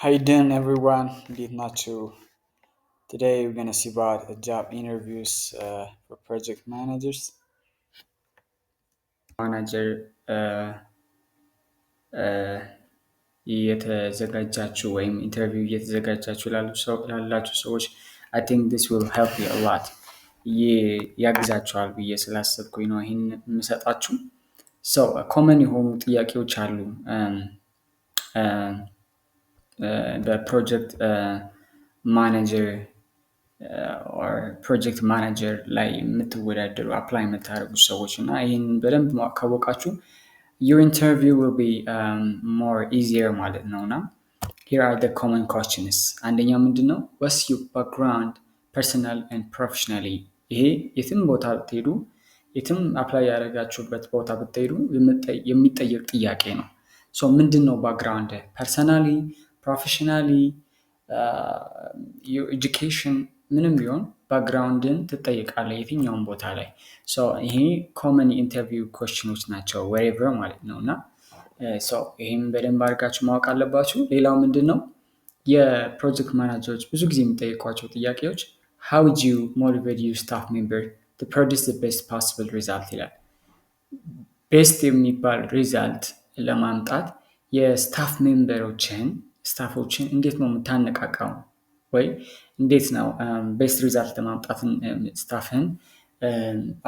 How you doing, everyone? Indeed, not too. Today we're gonna see about job interviews for project managers. ማናጀር እየተዘጋጃችሁ ወይም ኢንተርቪው እየተዘጋጃችሁ ላላችሁ ሰዎች አይ ቲንክ ዲስ ዊል ሄልፕ ዩ አ ሎት ያግዛችኋል ብዬ ስላሰብኩኝ ነው ይህን የምሰጣችሁ። ሰው ኮመን የሆኑ ጥያቄዎች አሉ በፕሮጀክት ማኔጀር ኦር ፕሮጀክት ማኔጀር ላይ የምትወዳደሩ አፕላይ የምታደርጉ ሰዎች እና ይህን በደንብ ካወቃችሁ your interview will be more easier ማለት ነው እና here are the common questions አንደኛው ምንድን ነው what's your background personal and professionally ይሄ የትም ቦታ ብትሄዱ የትም አፕላይ ያደረጋችሁበት ቦታ ብትሄዱ የሚጠየቅ ጥያቄ ነው ሶ ምንድን ነው ባክግራውንድ ፐርሰናሊ ፕሮፌሽናሊ ኤጁኬሽን ምንም ቢሆን ባክግራውንድን ትጠይቃለህ የትኛውም ቦታ ላይ ይሄ ኮመን ኢንተርቪው ኮስችኖች ናቸው wherever ማለት ነው እና ይህም በደንብ አድርጋችሁ ማወቅ አለባችሁ ሌላው ምንድን ነው የፕሮጀክት ማናጀሮች ብዙ ጊዜ የሚጠይቋቸው ጥያቄዎች how would you motivate your staff member to produce the best possible result ይላል ቤስት የሚባል ሪዛልት ለማምጣት የስታፍ ስታፎችን እንዴት ነው የምታነቃቃው ወይ እንዴት ነው ቤስት ሪዛልት ለማምጣትን ስታፍን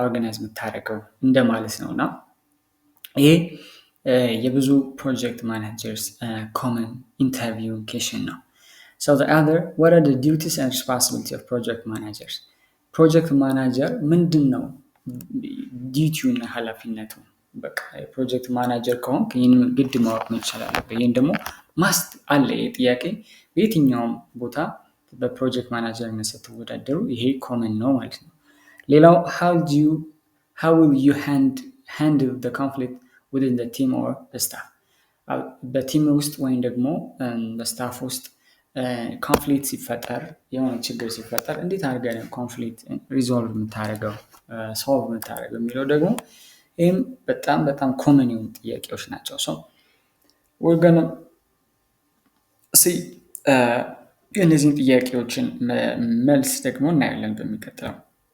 ኦርጋናይዝ የምታደርገው እንደማለት ነው እና ይሄ የብዙ ፕሮጀክት ማናጀርስ ኮመን ኢንተርቪው ኬሽን ነው so the other what are the duties and responsibilities of project managers ፕሮጀክት ማናጀር ምንድን ነው ዲዩቲውና ኃላፊነቱ በቃ የፕሮጀክት ማናጀር ከሆንክ ይህንን ግድ ማወቅ መቻል አለብህ ይህን ደግሞ ማስት አለ ጥያቄ በየትኛውም ቦታ በፕሮጀክት ማናጀርነት ስትወዳደሩ ይሄ ኮመን ነው ማለት ነው ሌላው how will you handle the conflict within the team or the staff በቲም ውስጥ ወይም ደግሞ በስታፍ ውስጥ ኮንፍሊክት ሲፈጠር የሆነ ችግር ሲፈጠር እንዴት አድርገን ኮንፍሊክት ሪዞልቭ የምታደርገው ሶልቭ የምታደርገው የሚለው ደግሞ ይህም በጣም ኮመን የሆኑ ጥያቄዎች ናቸው we're gonna see እነዚህን ጥያቄዎችን መልስ ደግሞ እናያለን በሚቀጥለው